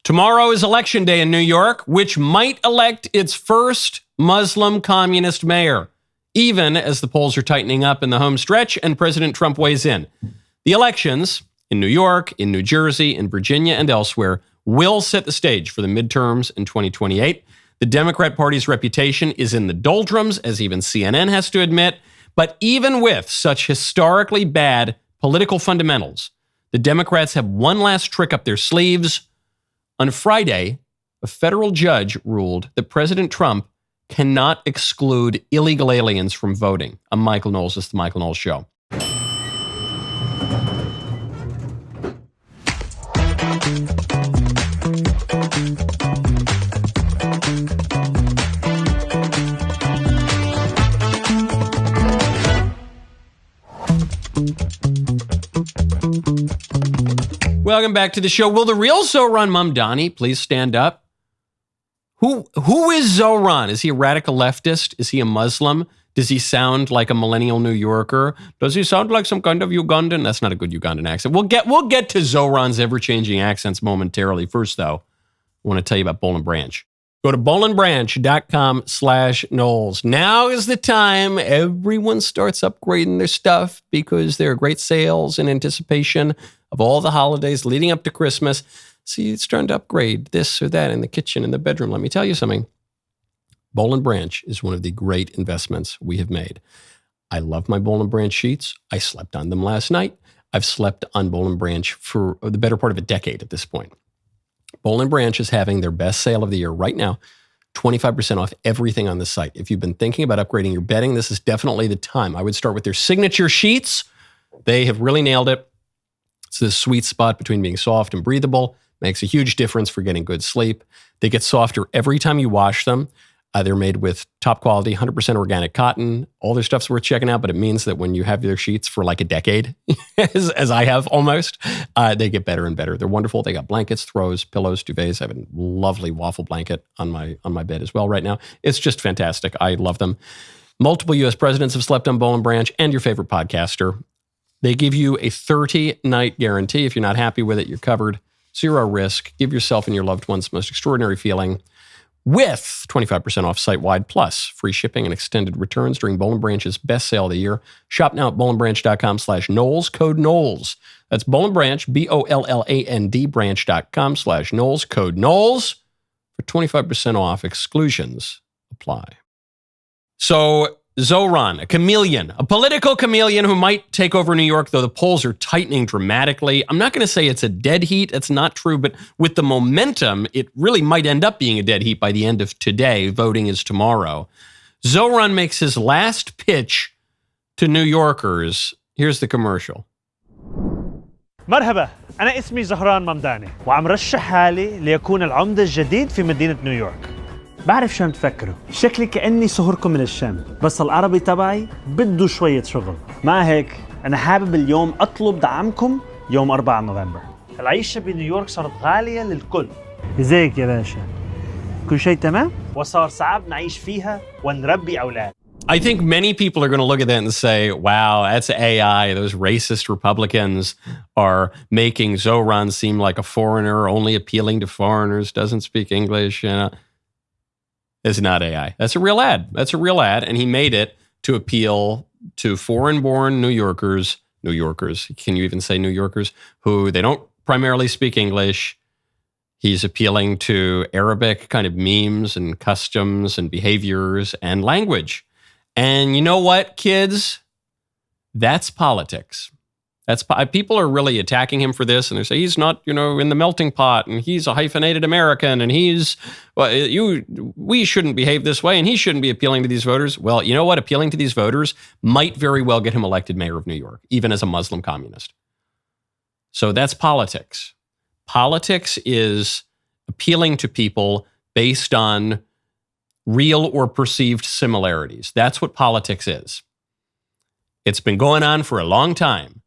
Tomorrow is election day in New York, which might elect its first Muslim communist mayor, even as the polls are tightening up in the home stretch and President Trump weighs in. The elections in New York, in New Jersey, in Virginia, and elsewhere will set the stage for the midterms in 2028. The Democrat Party's reputation is in the doldrums, as even CNN has to admit. But even with such historically bad political fundamentals, the Democrats have one last trick up their sleeves. On Friday, a federal judge ruled that President Trump cannot exclude illegal aliens from voting. I'm Michael Knowles. This is the Michael Knowles Show. Welcome back to the show. Will the real Zohran Mamdani please stand up? Who is Zohran? Is he a radical leftist? Is he a Muslim? Does he sound like a millennial New Yorker? Does he sound like some kind of Ugandan? That's not a good Ugandan accent. We'll get to Zohran's ever-changing accents momentarily. First, though, I want to tell you about Boll & Branch. Go to bollandbranch.com/Knowles. Now is the time everyone starts upgrading their stuff because there are great sales in anticipation of all the holidays leading up to Christmas. See, it's trying to upgrade this or that in the kitchen, in the bedroom. Let me tell you something. Boll & Branch is one of the great investments we have made. I love my Boll & Branch sheets. I slept on them last night. I've slept on Boll & Branch for the better part of a decade at this point. Boll & Branch is having their best sale of the year right now, 25% off everything on the site. If you've been thinking about upgrading your bedding, this is definitely the time. I would start with their signature sheets. They have really nailed it. It's this sweet spot between being soft and breathable. Makes a huge difference for getting good sleep. They get softer every time you wash them. They're made with top quality, 100% organic cotton. All their stuff's worth checking out, but it means that when you have their sheets for like a decade, as I have almost, they get better and better. They're wonderful. They got blankets, throws, pillows, duvets. I have a lovely waffle blanket on my bed as well right now. It's just fantastic. I love them. Multiple U.S. presidents have slept on Boll & Branch, and your favorite podcaster. They give you a 30-night guarantee. If you're not happy with it, you're covered. Zero risk. Give yourself and your loved ones the most extraordinary feeling with 25% off site-wide, plus free shipping and extended returns during Boll & Branch's best sale of the year. Shop now at bollandbranch.com/Knowles, code Knowles. That's Boll & Branch, BOLLAND branch.com/Knowles, code Knowles for 25% off. Exclusions apply. So Zohran, a chameleon, a political chameleon who might take over New York, though the polls are tightening dramatically. I'm not going to say it's a dead heat. It's not true. But with the momentum, it really might end up being a dead heat by the end of today. Voting is tomorrow. Zohran makes his last pitch to New Yorkers. Here's the commercial. مرحبا، أنا اسمي زهران ممداني وعم رشح حالي ليكون العمدة الجديد في مدينة نيويورك. بعرف شو عم تفكروا، شكلي كأني صهركم من الشام، بس العربي تبعي بده شوية شغل. مع هيك أنا حابب اليوم أطلب دعمكم يوم 4 نوفمبر. العيشة بنيويورك صارت غالية للكل. ازيك يا باشا؟ كل شيء تمام؟ وصار صعب نعيش فيها ونربي أولاد. I think many people are going to look at that and say, wow, that's AI. Those racist Republicans are making Zohran seem like a foreigner, only appealing to foreigners, doesn't speak English. You know. It's not AI. That's a real ad. That's a real ad. And he made it to appeal to foreign-born New Yorkers. Can you even say New Yorkers? Who they don't primarily speak English. He's appealing to Arabic kind of memes and customs and behaviors and language. And you know what, kids? That's politics. People are really attacking him for this, and they say he's not, in the melting pot, and he's a hyphenated American, and we shouldn't behave this way, and he shouldn't be appealing to these voters. Well, you know what? Appealing to these voters might very well get him elected mayor of New York, even as a Muslim communist. So that's politics. Politics is appealing to people based on real or perceived similarities. That's what politics is. It's been going on for a long time.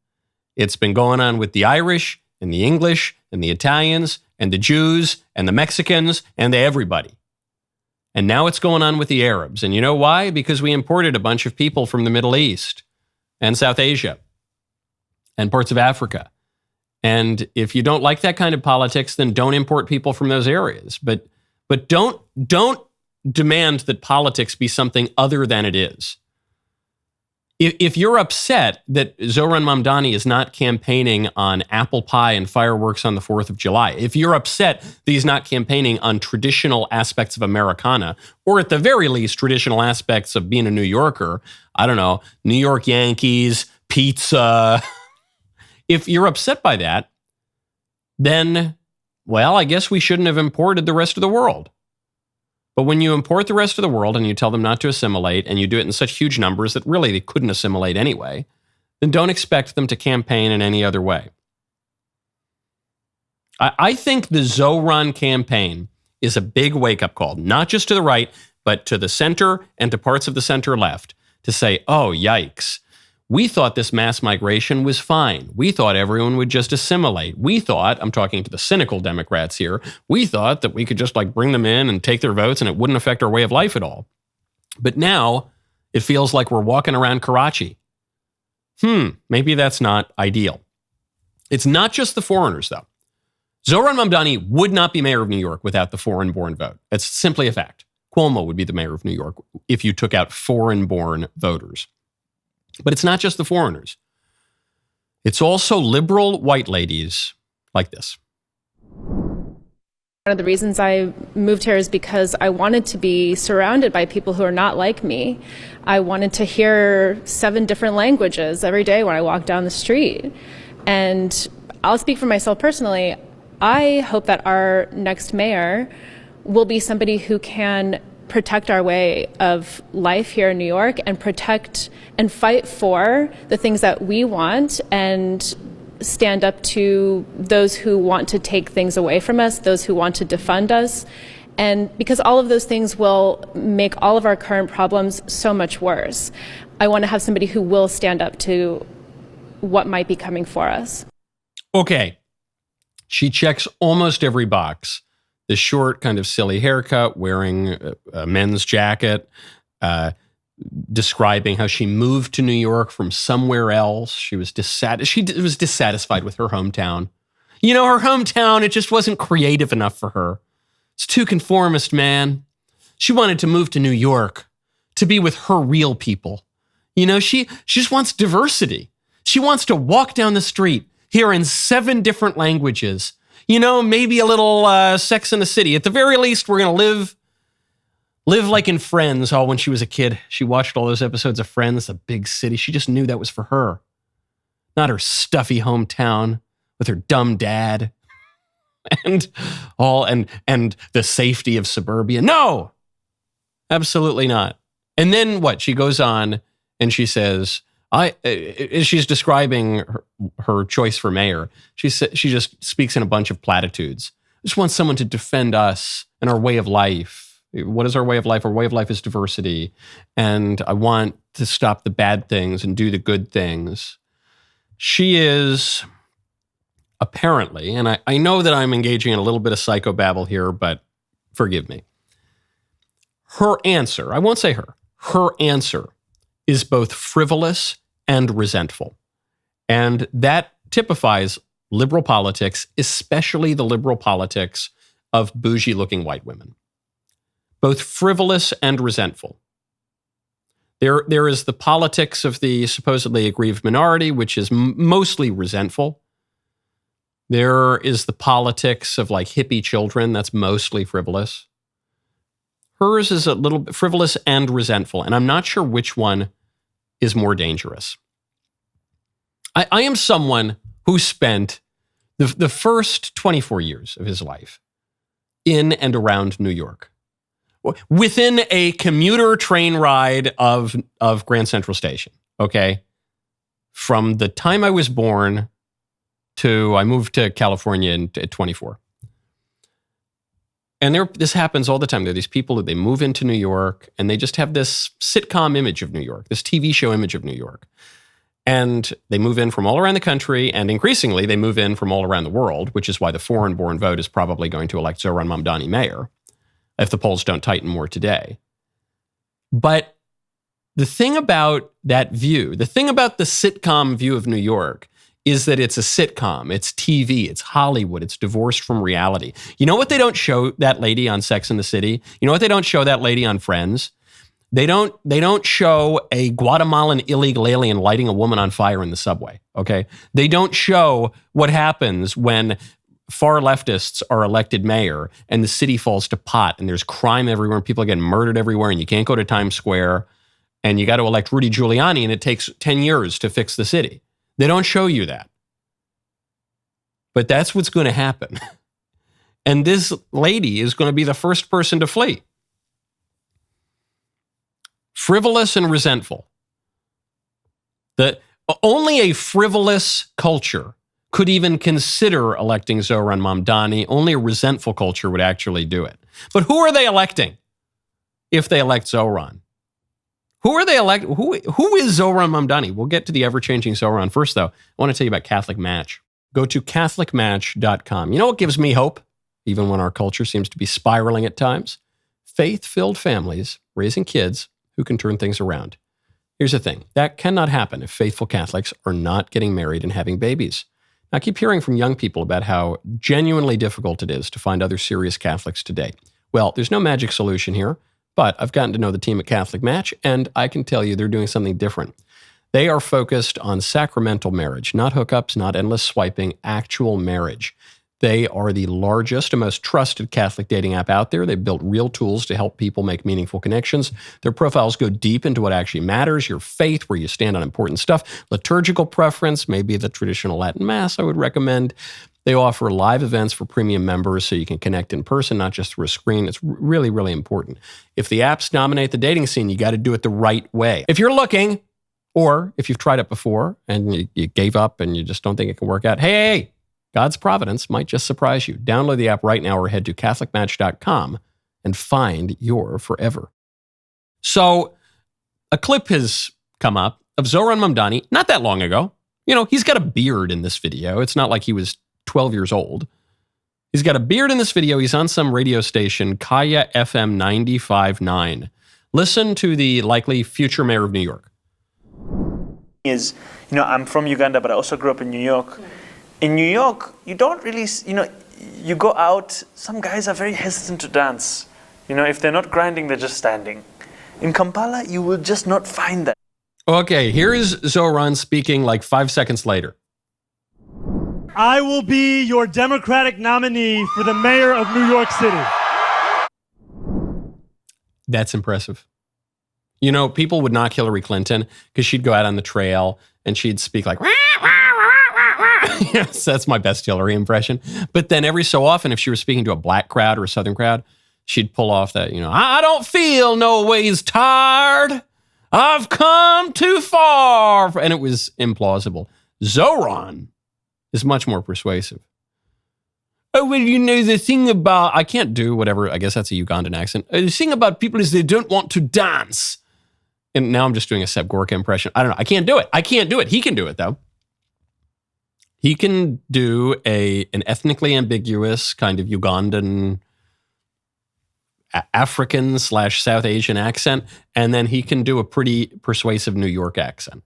It's been going on with the Irish and the English and the Italians and the Jews and the Mexicans and the everybody. And now it's going on with the Arabs. And you know why? Because we imported a bunch of people from the Middle East and South Asia and parts of Africa. And if you don't like that kind of politics, then don't import people from those areas. But don't demand that politics be something other than it is. If you're upset that Zohran Mamdani is not campaigning on apple pie and fireworks on the 4th of July, if you're upset that he's not campaigning on traditional aspects of Americana, or at the very least, traditional aspects of being a New Yorker, I don't know, New York Yankees, pizza. If you're upset by that, then, well, I guess we shouldn't have imported the rest of the world. But when you import the rest of the world and you tell them not to assimilate, and you do it in such huge numbers that really they couldn't assimilate anyway, then don't expect them to campaign in any other way. I think the Zohran campaign is a big wake-up call, not just to the right, but to the center and to parts of the center left, to say, oh, yikes. We thought this mass migration was fine. We thought everyone would just assimilate. We thought, I'm talking to the cynical Democrats here, we thought that we could just bring them in and take their votes and it wouldn't affect our way of life at all. But now it feels like we're walking around Karachi. Maybe that's not ideal. It's not just the foreigners, though. Zohran Mamdani would not be mayor of New York without the foreign-born vote. It's simply a fact. Cuomo would be the mayor of New York if you took out foreign-born voters. But it's not just the foreigners. It's also liberal white ladies like this. One of the reasons I moved here is because I wanted to be surrounded by people who are not like me. I wanted to hear 7 different languages every day when I walk down the street. And I'll speak for myself personally. I hope that our next mayor will be somebody who can protect our way of life here in New York and protect and fight for the things that we want and stand up to those who want to take things away from us, those who want to defund us. And because all of those things will make all of our current problems so much worse, I want to have somebody who will stand up to what might be coming for us. Okay. She checks almost every box. The short, kind of silly haircut, wearing a men's jacket, describing how she moved to New York from somewhere else. She was dissatisfied with her hometown. You know, her hometown, it just wasn't creative enough for her. It's too conformist, man. She wanted to move to New York to be with her real people. You know, she just wants diversity. She wants to walk down the street, hearing 7 different languages. You know, maybe a little Sex in the City. At the very least, we're going to live like in Friends. Oh, when she was a kid, she watched all those episodes of Friends, the big city. She just knew that was for her. Not her stuffy hometown with her dumb dad and the safety of suburbia. No, absolutely not. And then what? She goes on and she says, she's describing her choice for mayor. She just speaks in a bunch of platitudes. I just want someone to defend us and our way of life. What is our way of life? Our way of life is diversity. And I want to stop the bad things and do the good things. She is apparently, and I know that I'm engaging in a little bit of psychobabble here, but forgive me. Her answer, I won't say her answer is both frivolous and resentful. And that typifies liberal politics, especially the liberal politics of bougie-looking white women. Both frivolous and resentful. There is the politics of the supposedly aggrieved minority, which is mostly resentful. There is the politics of hippie children, that's mostly frivolous. Hers is a little bit frivolous and resentful, and I'm not sure which one is more dangerous. I am someone who spent the first 24 years of his life in and around New York, within a commuter train ride of Grand Central Station, okay? From the time I was born to I moved to California at 24. And this happens all the time. There are these people that they move into New York and they just have this sitcom image of New York, this TV show image of New York. And they move in from all around the country, and increasingly they move in from all around the world, which is why the foreign-born vote is probably going to elect Zohran Mamdani mayor, if the polls don't tighten more today. But the thing about that view, the thing about the sitcom view of New York, is that it's a sitcom, it's TV, it's Hollywood, it's divorced from reality. You know what they don't show that lady on Sex and the City? You know what they don't show that lady on Friends? They don't show a Guatemalan illegal alien lighting a woman on fire in the subway, okay? They don't show what happens when far leftists are elected mayor and the city falls to pot and there's crime everywhere and people are getting murdered everywhere and you can't go to Times Square and you got to elect Rudy Giuliani and it takes 10 years to fix the city. They don't show you that. But that's what's going to happen. And this lady is going to be the first person to flee. Frivolous and resentful. Only a frivolous culture could even consider electing Zohran Mamdani. Only a resentful culture would actually do it. But who are they electing if they elect Zohran? Who are they electing? Who is Zohran Mamdani? We'll get to the ever-changing Zohran. First, though, I want to tell you about Catholic Match. Go to CatholicMatch.com. You know what gives me hope, even when our culture seems to be spiraling at times? Faith-filled families raising kids who can turn things around. Here's the thing. That cannot happen if faithful Catholics are not getting married and having babies. I keep hearing from young people about how genuinely difficult it is to find other serious Catholics today. Well, there's no magic solution here, but I've gotten to know the team at Catholic Match, and I can tell you they're doing something different. They are focused on sacramental marriage, not hookups, not endless swiping, actual marriage. They are the largest and most trusted Catholic dating app out there. They've built real tools to help people make meaningful connections. Their profiles go deep into what actually matters, your faith, where you stand on important stuff, liturgical preference, maybe the traditional Latin Mass I would recommend. They offer live events for premium members so you can connect in person, not just through a screen. It's really, really important. If the apps dominate the dating scene, you got to do it the right way. If you're looking, or if you've tried it before and you gave up and you just don't think it can work out, hey, God's providence might just surprise you. Download the app right now or head to CatholicMatch.com and find your forever. So a clip has come up of Zohran Mamdani not that long ago. You know, he's got a beard in this video. It's not like he was 12 years old. He's got a beard in this video. He's on some radio station, Kaya FM 95.9. Listen to the likely future mayor of New York. I'm from Uganda, but I also grew up in New York. In New York, you don't really, you go out, some guys are very hesitant to dance. If they're not grinding, they're just standing. In Kampala, you will just not find that. Okay, here's Zohran speaking like 5 seconds later. I will be your Democratic nominee for the mayor of New York City. That's impressive. People would knock Hillary Clinton because she'd go out on the trail and she'd speak like, yes, that's my best Hillary impression. But then every so often, if she was speaking to a black crowd or a Southern crowd, she'd pull off that, I don't feel no ways tired. I've come too far. And it was implausible. Zohran is much more persuasive. Oh, well, the thing about, I can't do whatever, I guess that's a Ugandan accent. The thing about people is they don't want to dance. And now I'm just doing a Seb Gorka impression. I don't know. I can't do it. He can do it, though. He can do an ethnically ambiguous kind of Ugandan, African / South Asian accent, and then he can do a pretty persuasive New York accent.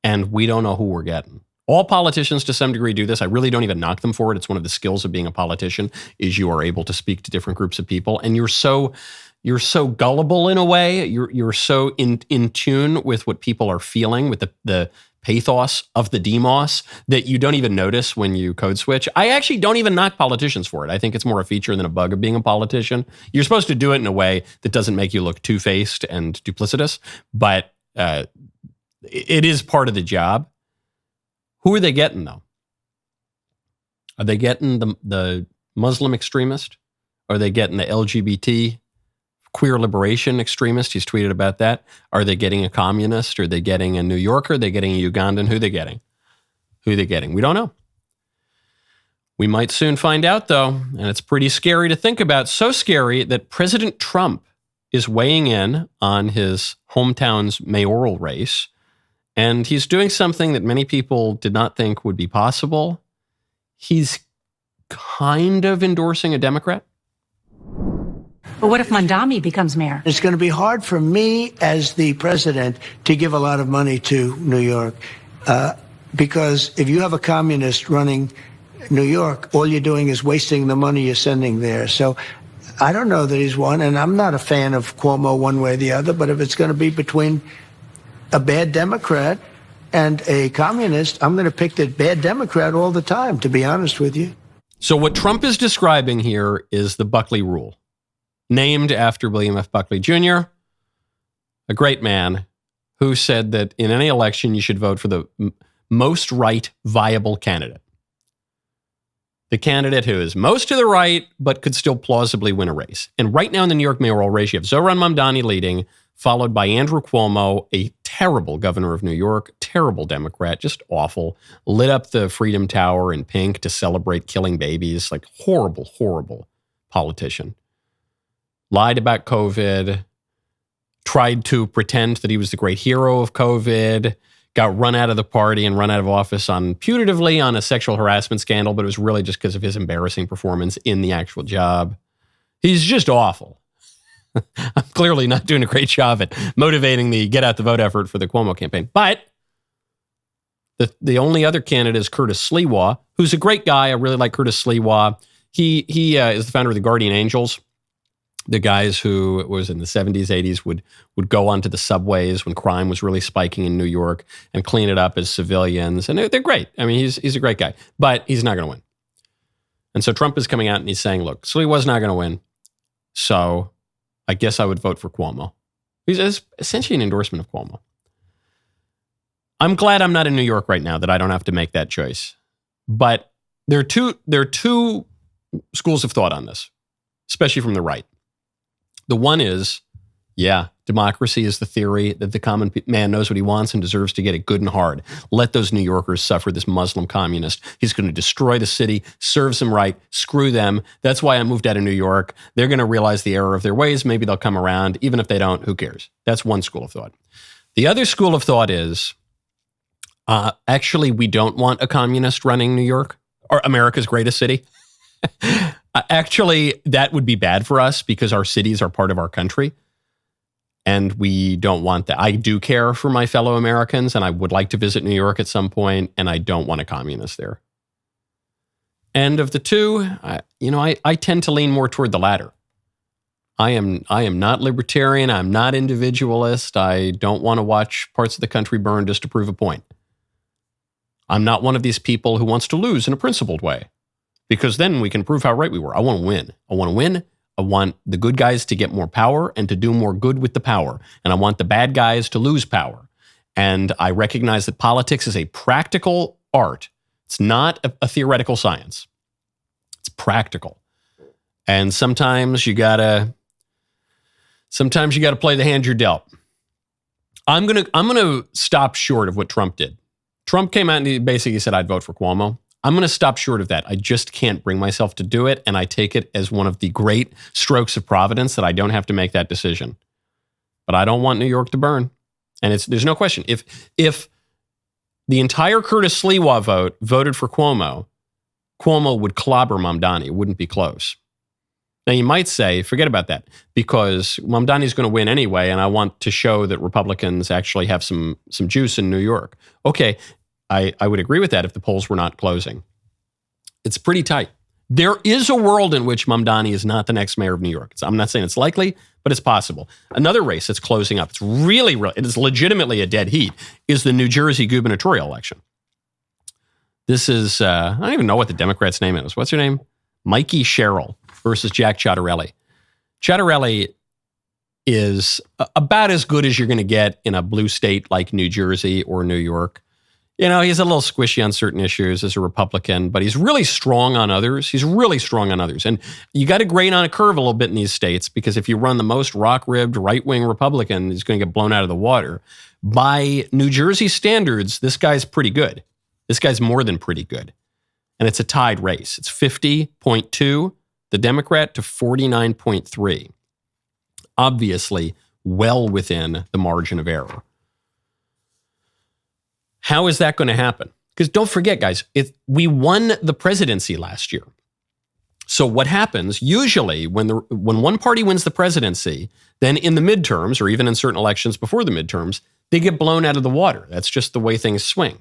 And we don't know who we're getting. All politicians to some degree do this. I really don't even knock them for it. It's one of the skills of being a politician is you are able to speak to different groups of people, and you're so gullible in a way. You're so in tune with what people are feeling, with the pathos of the demos, that you don't even notice when you code switch. I actually don't even knock politicians for it. I think it's more a feature than a bug of being a politician. You're supposed to do it in a way that doesn't make you look two-faced and duplicitous, but it is part of the job. Who are they getting, though? Are they getting the Muslim extremist? Are they getting the LGBT queer liberation extremist? He's tweeted about that. Are they getting a communist? Are they getting a New Yorker? Are they getting a Ugandan? Who are they getting? We don't know. We might soon find out, though, and it's pretty scary to think about. So scary that President Trump is weighing in on his hometown's mayoral race, and he's doing something that many people did not think would be possible. He's kind of endorsing a Democrat. But what if Mamdani becomes mayor? It's going to be hard for me as the president to give a lot of money to New York. because if you have a communist running New York, all you're doing is wasting the money you're sending there. So I don't know that he's won, and I'm not a fan of Cuomo one way or the other, but if it's going to be between a bad Democrat and a communist, I'm going to pick the bad Democrat all the time, to be honest with you. So what Trump is describing here is the Buckley Rule, named after William F. Buckley Jr., a great man who said that in any election you should vote for the most right viable candidate. The candidate who is most to the right, but could still plausibly win a race. And right now in the New York mayoral race, you have Zohran Mamdani leading, followed by Andrew Cuomo, a terrible governor of New York, terrible Democrat, just awful, lit up the Freedom Tower in pink to celebrate killing babies, like horrible, horrible politician. Lied about COVID, tried to pretend that he was the great hero of COVID, got run out of the party and run out of office putatively on a sexual harassment scandal, but it was really just because of his embarrassing performance in the actual job. He's just awful. I'm clearly not doing a great job at motivating the get out the vote effort for the Cuomo campaign. But the only other candidate is Curtis Sliwa, who's a great guy. I really like Curtis Sliwa. He is the founder of the Guardian Angels, the guys who was in the 70s, 80s would go onto the subways when crime was really spiking in New York and clean it up as civilians. And they're great. I mean, he's a great guy, but he's not going to win. And so Trump is coming out and he's saying, look, Sliwa's not going to win. So I guess I would vote for Cuomo. He's essentially an endorsement of Cuomo. I'm glad I'm not in New York right now, that I don't have to make that choice. But there are two schools of thought on this, especially from the right. The one is, democracy is the theory that the common man knows what he wants and deserves to get it good and hard. Let those New Yorkers suffer this Muslim communist. He's going to destroy the city, serves them right, screw them. That's why I moved out of New York. They're going to realize the error of their ways. Maybe they'll come around. Even if they don't, who cares? That's one school of thought. The other school of thought is, actually, we don't want a communist running New York, or America's greatest city. Actually, that would be bad for us because our cities are part of our country. And we don't want that. I do care for my fellow Americans, and I would like to visit New York at some point, and I don't want a communist there. And of the two, I tend to lean more toward the latter. I am not libertarian. I'm not individualist. I don't want to watch parts of the country burn just to prove a point. I'm not one of these people who wants to lose in a principled way, because then we can prove how right we were. I want to win. I want to win. I want the good guys to get more power and to do more good with the power. And I want the bad guys to lose power. And I recognize that politics is a practical art. It's not a theoretical science. It's practical. And sometimes you gotta play the hand you're dealt. I'm gonna stop short of what Trump did. Trump came out and he basically said I'd vote for Cuomo. I'm going to stop short of that. I just can't bring myself to do it, and I take it as one of the great strokes of providence that I don't have to make that decision. But I don't want New York to burn. And there's no question. If the entire Curtis Sliwa vote voted for Cuomo would clobber Mamdani. It wouldn't be close. Now, you might say, forget about that, because Mamdani's going to win anyway, and I want to show that Republicans actually have some juice in New York. Okay, I would agree with that if the polls were not closing. It's pretty tight. There is a world in which Mamdani is not the next mayor of New York. I'm not saying it's likely, but it's possible. Another race that's closing up, it is legitimately a dead heat, is the New Jersey gubernatorial election. This is, I don't even know what the Democrat's name is. What's her name? Mikey Sherrill versus Jack Ciattarelli. Ciattarelli is about as good as you're going to get in a blue state like New Jersey or New York. You know, he's a little squishy on certain issues as a Republican, but he's really strong on others. And you got to grade on a curve a little bit in these states, because if you run the most rock-ribbed right-wing Republican, he's going to get blown out of the water. By New Jersey standards, this guy's pretty good. This guy's more than pretty good. And it's a tied race. It's 50.2, the Democrat, to 49.3. Obviously, well within the margin of error. How is that going to happen? Because don't forget, guys, we won the presidency last year. So what happens usually when one party wins the presidency, then in the midterms, or even in certain elections before the midterms, they get blown out of the water. That's just the way things swing.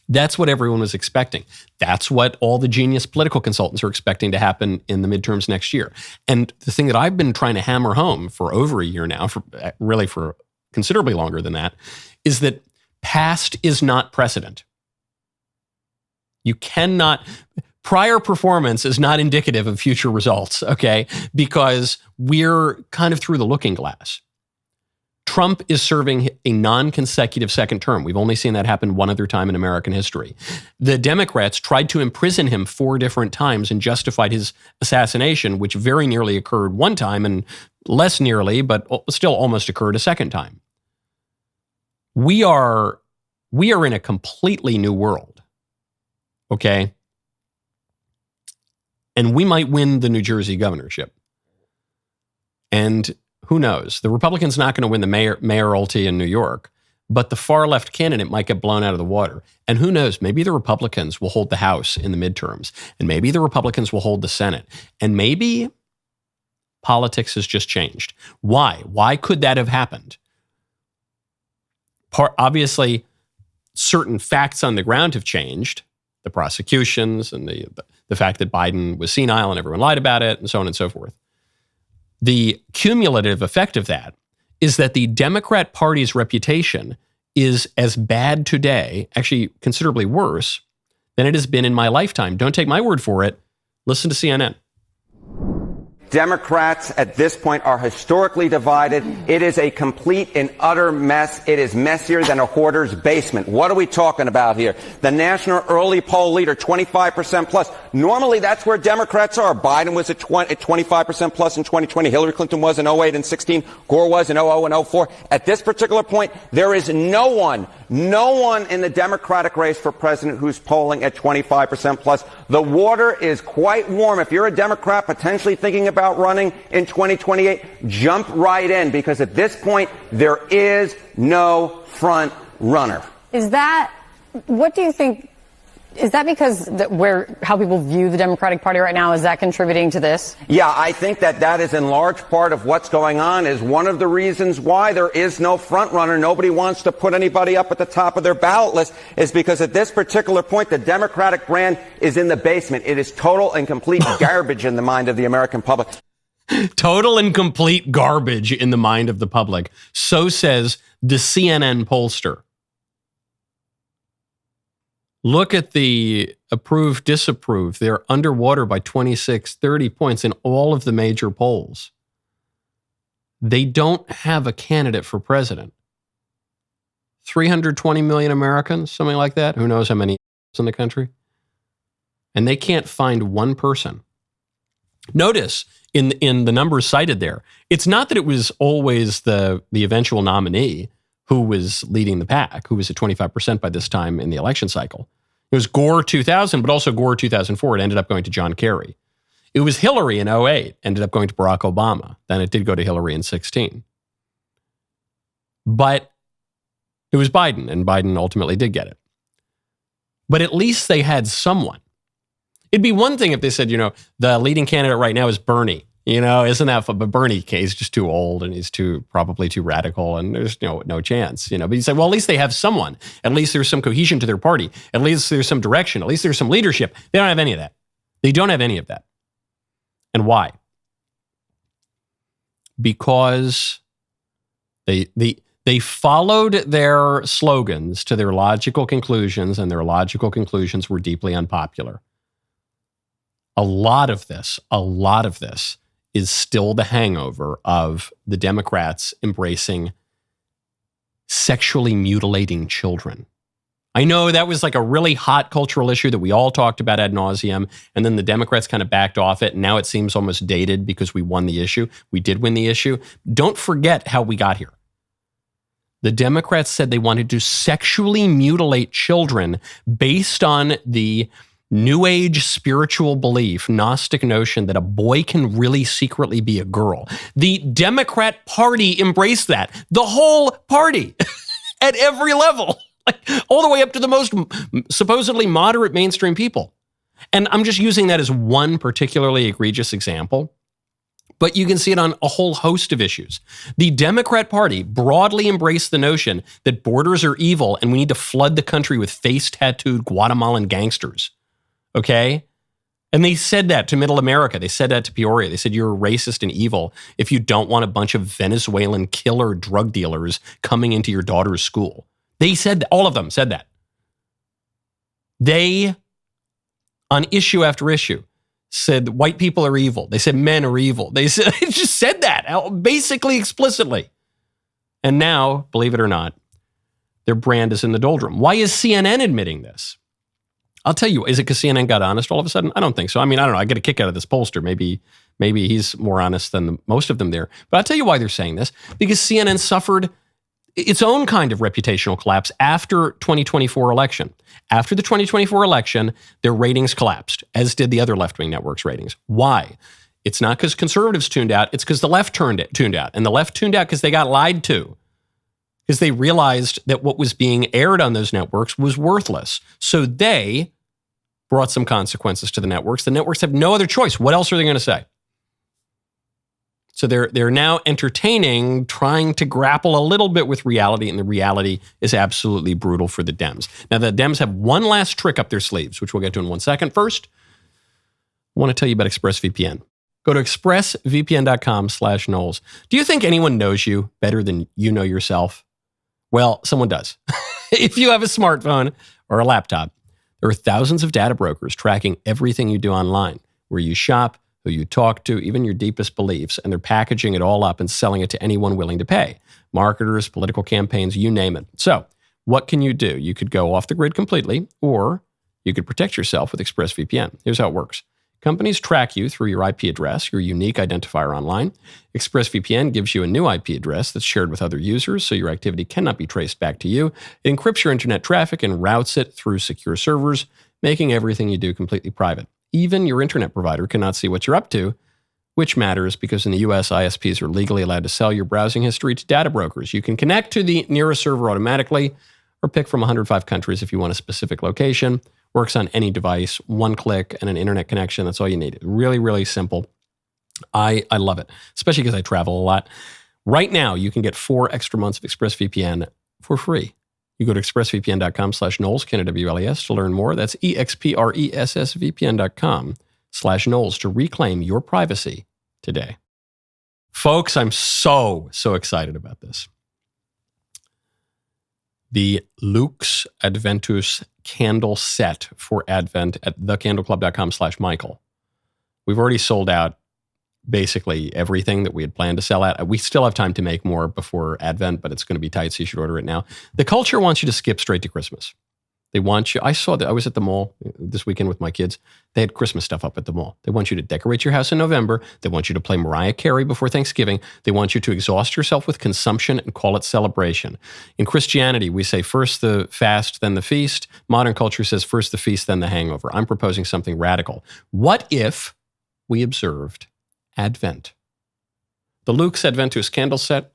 That's what everyone was expecting. That's what all the genius political consultants are expecting to happen in the midterms next year. And the thing that I've been trying to hammer home for over a year now, for considerably longer than that, is that past is not precedent. You cannot, prior performance is not indicative of future results, okay? Because we're kind of through the looking glass. Trump is serving a non-consecutive second term. We've only seen that happen one other time in American history. The Democrats tried to imprison him 4 different times and justified his assassination, which very nearly occurred one time and less nearly, but still almost occurred a second time. We are in a completely new world, okay? And we might win the New Jersey governorship. And who knows? The Republican's not going to win the mayoralty in New York, but the far left candidate might get blown out of the water. And who knows? Maybe the Republicans will hold the House in the midterms, and maybe the Republicans will hold the Senate, and maybe politics has just changed. Why? Why could that have happened? Obviously, certain facts on the ground have changed. The prosecutions and the fact that Biden was senile and everyone lied about it, and so on and so forth. The cumulative effect of that is that the Democrat Party's reputation is as bad today, actually considerably worse, than it has been in my lifetime. Don't take my word for it. Listen to CNN. Democrats at this point are historically divided. It is a complete and utter mess. It is messier than a hoarder's basement. What are we talking about here? The national early poll leader, 25% plus. Normally, that's where Democrats are. Biden was at 25% plus in 2020. Hillary Clinton was in 08 and 16. Gore was in 00 and 04. At this particular point, there is no one in the Democratic race for president who's polling at 25% plus. The water is quite warm. If you're a Democrat potentially thinking about running in 2028, jump right in, because at this point, there is no front runner. What do you think? Is that because how people view the Democratic Party right now, is that contributing to this? Yeah, I think that is in large part of what's going on, is one of the reasons why there is no front runner. Nobody wants to put anybody up at the top of their ballot list, is because at this particular point, the Democratic brand is in the basement. It is total and complete garbage in the mind of the American public. Total and complete garbage in the mind of the public. So says the CNN pollster. Look at the approved, disapprove. They're underwater by 26, 30 points in all of the major polls. They don't have a candidate for president. 320 million Americans, something like that. Who knows how many in the country? And they can't find one person. Notice in the numbers cited there, it's not that it was always the eventual nominee who was leading the pack, who was at 25% by this time in the election cycle. It was Gore 2000, but also Gore 2004. It ended up going to John Kerry. It was Hillary in 08, ended up going to Barack Obama. Then it did go to Hillary in 16. But it was Biden, and Biden ultimately did get it. But at least they had someone. It'd be one thing if they said, the leading candidate right now is Bernie. Isn't that fun? But Bernie is just too old, and he's probably too radical, and there's no chance. But you say, well, at least they have someone. At least there's some cohesion to their party. At least there's some direction. At least there's some leadership. They don't have any of that. They don't have any of that. And why? Because they followed their slogans to their logical conclusions, and their logical conclusions were deeply unpopular. A lot of this is still the hangover of the Democrats embracing sexually mutilating children. I know that was like a really hot cultural issue that we all talked about ad nauseum, and then the Democrats kind of backed off it, and now it seems almost dated because we won the issue. We did win the issue. Don't forget how we got here. The Democrats said they wanted to sexually mutilate children based on the New Age spiritual belief, Gnostic notion that a boy can really secretly be a girl. The Democrat Party embraced that. The whole party at every level, all the way up to the most supposedly moderate mainstream people. And I'm just using that as one particularly egregious example. But you can see it on a whole host of issues. The Democrat Party broadly embraced the notion that borders are evil and we need to flood the country with face-tattooed Guatemalan gangsters. Okay? And they said that to Middle America. They said that to Peoria. They said you're racist and evil if you don't want a bunch of Venezuelan killer drug dealers coming into your daughter's school. They said, all of them said that. They, on issue after issue, said white people are evil. They said men are evil. They just said that basically explicitly. And now, believe it or not, their brand is in the doldrum. Why is CNN admitting this? I'll tell you, is it because CNN got honest all of a sudden? I don't think so. I mean, I don't know. I get a kick out of this pollster. Maybe he's more honest than most of them there. But I'll tell you why they're saying this. Because CNN suffered its own kind of reputational collapse after 2024 election. After the 2024 election, their ratings collapsed, as did the other left-wing networks' ratings. Why? It's not because conservatives tuned out. It's because the left tuned out. And the left tuned out because they got lied to. Because they realized that what was being aired on those networks was worthless. So they brought some consequences to the networks. The networks have no other choice. What else are they going to say? So they're now entertaining, trying to grapple a little bit with reality, and the reality is absolutely brutal for the Dems. Now, the Dems have one last trick up their sleeves, which we'll get to in 1 second. First, I want to tell you about ExpressVPN. Go to expressvpn.com/Knowles. Do you think anyone knows you better than you know yourself? Well, someone does. If you have a smartphone or a laptop, there are thousands of data brokers tracking everything you do online, where you shop, who you talk to, even your deepest beliefs, and they're packaging it all up and selling it to anyone willing to pay. Marketers, political campaigns, you name it. So what can you do? You could go off the grid completely, or you could protect yourself with ExpressVPN. Here's how it works. Companies track you through your IP address, your unique identifier online. ExpressVPN gives you a new IP address that's shared with other users, so your activity cannot be traced back to you. It encrypts your internet traffic and routes it through secure servers, making everything you do completely private. Even your internet provider cannot see what you're up to, which matters because in the US, ISPs are legally allowed to sell your browsing history to data brokers. You can connect to the nearest server automatically or pick from 105 countries if you want a specific location. Works on any device, one click and an internet connection. That's all you need. Really, really simple. I love it, especially because I travel a lot. Right now, you can get 4 extra months of ExpressVPN for free. You go to expressvpn.com/Knowles, KNWLES, to learn more. That's expressvpn.com/Knowles to reclaim your privacy today. Folks, I'm so excited about this. The Lux Adventus candle set for Advent at thecandleclub.com/Michael. We've already sold out basically everything that we had planned to sell out. We still have time to make more before Advent, but it's going to be tight, so you should order it now. The culture wants you to skip straight to Christmas. They want you, I saw that, I was at the mall this weekend with my kids. They had Christmas stuff up at the mall. They want you to decorate your house in November. They want you to play Mariah Carey before Thanksgiving. They want you to exhaust yourself with consumption and call it celebration. In Christianity, we say first the fast, then the feast. Modern culture says first the feast, then the hangover. I'm proposing something radical. What if we observed Advent? The Lux Adventus candle set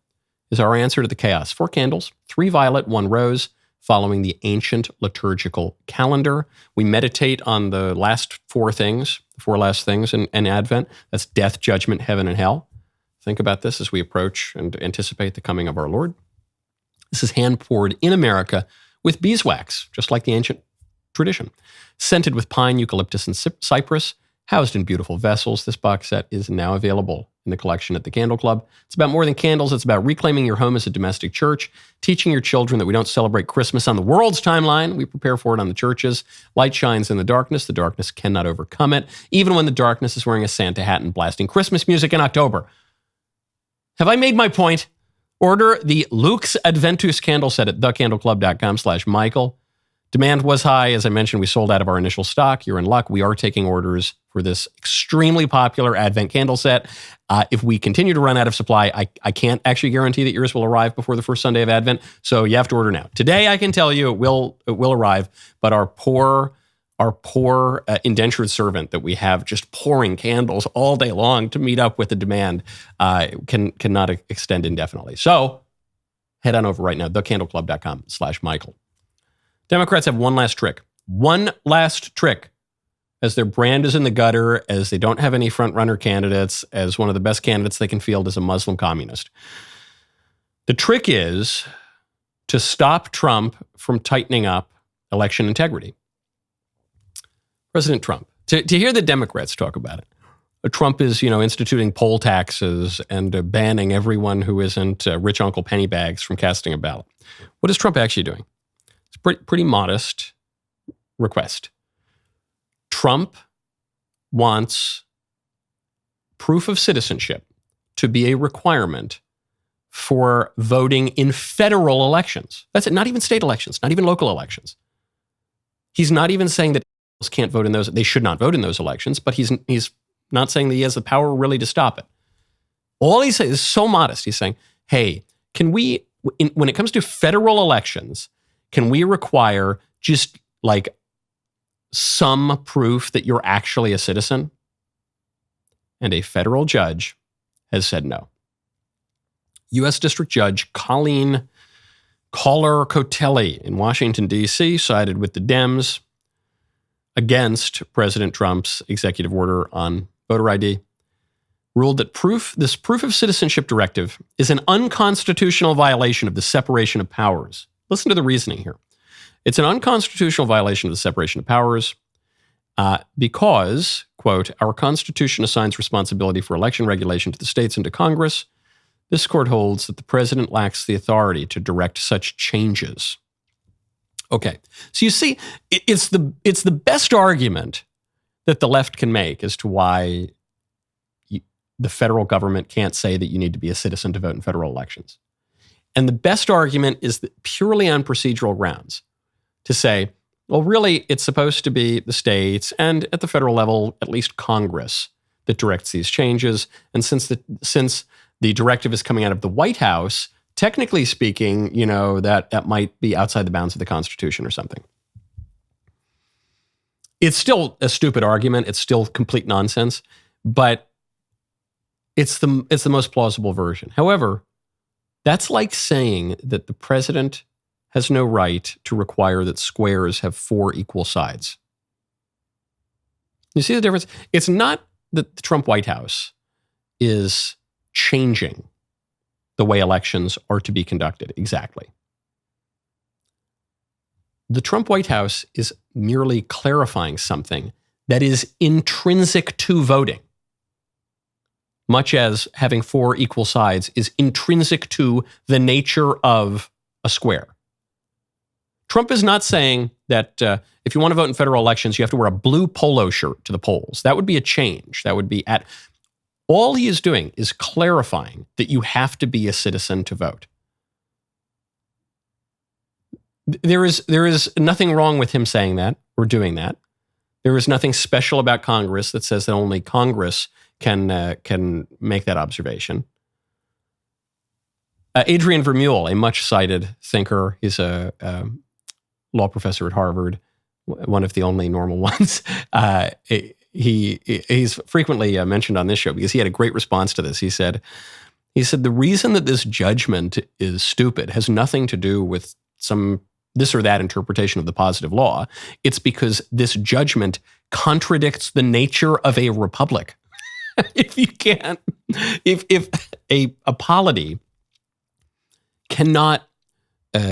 is our answer to the chaos. 4 candles, 3 violet, 1 rose, following the ancient liturgical calendar. We meditate on the last 4 things, the 4 last things in Advent. That's death, judgment, heaven, and hell. Think about this as we approach and anticipate the coming of our Lord. This is hand-poured in America with beeswax, just like the ancient tradition. Scented with pine, eucalyptus, and cypress, housed in beautiful vessels. This box set is now available in the collection at the Candle Club. It's about more than candles. It's about reclaiming your home as a domestic church, teaching your children that we don't celebrate Christmas on the world's timeline. We prepare for it on the churches. Light shines in the darkness. The darkness cannot overcome it, even when the darkness is wearing a Santa hat and blasting Christmas music in October. Have I made my point? Order the Lux Adventus candle set at thecandleclub.com/Michael. Demand was high. As I mentioned, we sold out of our initial stock. You're in luck. We are taking orders for this extremely popular Advent candle set. If we continue to run out of supply, I can't actually guarantee that yours will arrive before the first Sunday of Advent. So you have to order now. Today, I can tell you it will arrive. But our poor indentured servant that we have just pouring candles all day long to meet up with the demand cannot extend indefinitely. So head on over right now, thecandleclub.com/Michael. Democrats have one last trick. One last trick as their brand is in the gutter, as they don't have any front-runner candidates, as one of the best candidates they can field is a Muslim communist. The trick is to stop Trump from tightening up election integrity. President Trump, to hear the Democrats talk about it, Trump is, instituting poll taxes and banning everyone who isn't rich Uncle Pennybags from casting a ballot. What is Trump actually doing? It's a pretty modest request. Trump wants proof of citizenship to be a requirement for voting in federal elections. That's it, not even state elections, not even local elections. He's not even saying that can't vote in those, they should not vote in those elections, but he's not saying that he has the power really to stop it. All he says is so modest. He's saying, hey, can we, when it comes to federal elections, can we require just like some proof that you're actually a citizen? And a federal judge has said no. U.S. District Judge Colleen Cotelli in Washington, D.C. sided with the Dems against President Trump's executive order on voter ID, ruled that this proof of citizenship directive is an unconstitutional violation of the separation of powers. Listen to the reasoning here. It's an unconstitutional violation of the separation of powers because, quote, our Constitution assigns responsibility for election regulation to the states and to Congress. This court holds that the president lacks the authority to direct such changes. Okay, so you see, it's the best argument that the left can make as to why the federal government can't say that you need to be a citizen to vote in federal elections. And the best argument is purely on procedural grounds to say, well, really, it's supposed to be the states and at the federal level, at least Congress, that directs these changes. And since the directive is coming out of the White House, technically speaking, that might be outside the bounds of the Constitution or something. It's still a stupid argument. It's still complete nonsense, but it's the most plausible version. However, that's like saying that the president has no right to require that squares have 4 equal sides. You see the difference? It's not that the Trump White House is changing the way elections are to be conducted exactly. The Trump White House is merely clarifying something that is intrinsic to voting, much as having 4 equal sides is intrinsic to the nature of a square. Trump is not saying that if you want to vote in federal elections, you have to wear a blue polo shirt to the polls. That would be a change. That would be all he is doing is clarifying that you have to be a citizen to vote. There is nothing wrong with him saying that or doing that. There is nothing special about Congress that says that only Congress can make that observation. Adrian Vermeule, a much cited thinker, he's a law professor at Harvard, one of the only normal ones. He's frequently mentioned on this show because he had a great response to this. He said, the reason that this judgment is stupid has nothing to do with some this or that interpretation of the positive law. It's because this judgment contradicts the nature of a republic. If a polity cannot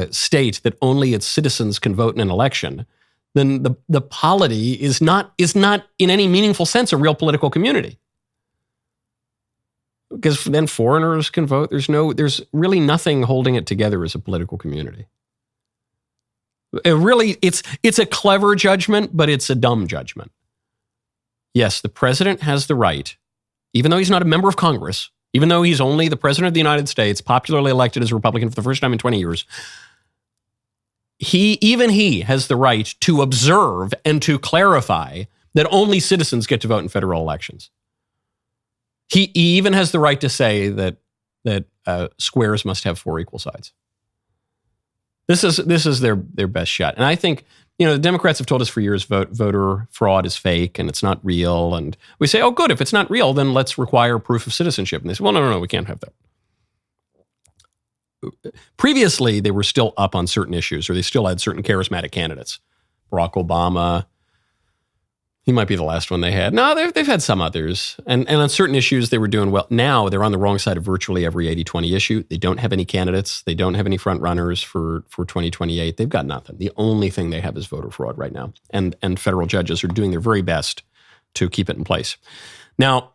state that only its citizens can vote in an election, then the polity is not in any meaningful sense a real political community. Because then foreigners can vote. There's really nothing holding it together as a political community. It's a clever judgment, but it's a dumb judgment. Yes, the president has the right, even though he's not a member of Congress, even though he's only the president of the United States, popularly elected as a Republican for the first time in 20 years, he has the right to observe and to clarify that only citizens get to vote in federal elections. He even has the right to say that squares must have 4 equal sides. This is their best shot. And I think, the Democrats have told us for years voter fraud is fake and it's not real. And we say, oh, good, if it's not real, then let's require proof of citizenship. And they say, well, no, we can't have that. Previously, they were still up on certain issues, or they still had certain charismatic candidates. Barack Obama, He might be the last one they had. No, they've had some others. And on certain issues, they were doing well. Now they're on the wrong side of virtually every 80-20 issue. They don't have any candidates. They don't have any front runners for 2028. They've got nothing. The only thing they have is voter fraud right now. And federal judges are doing their very best to keep it in place. Now,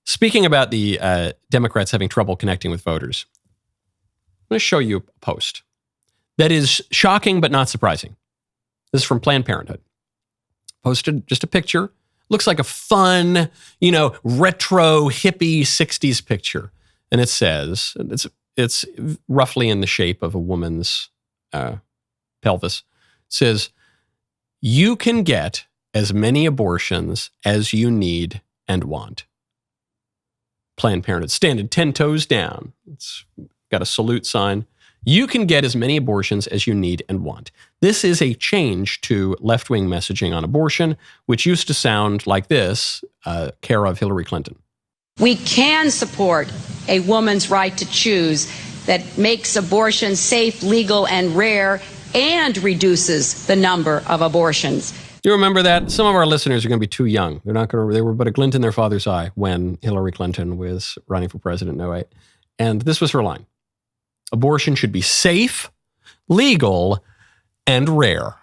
speaking about the Democrats having trouble connecting with voters, I'm going to show you a post that is shocking but not surprising. This is from Planned Parenthood. Posted just a picture. Looks like a fun, retro hippie 60s picture. And it says, it's roughly in the shape of a woman's pelvis. It says, you can get as many abortions as you need and want. Planned Parenthood, standing 10 toes down. It's got a salute sign. You can get as many abortions as you need and want. This is a change to left-wing messaging on abortion, which used to sound like this, care of Hillary Clinton. We can support a woman's right to choose that makes abortion safe, legal, and rare, and reduces the number of abortions. You remember that? Some of our listeners are going to be too young. They were but a glint in their father's eye when Hillary Clinton was running for president in 2008. And this was her line. Abortion should be safe, legal, and rare.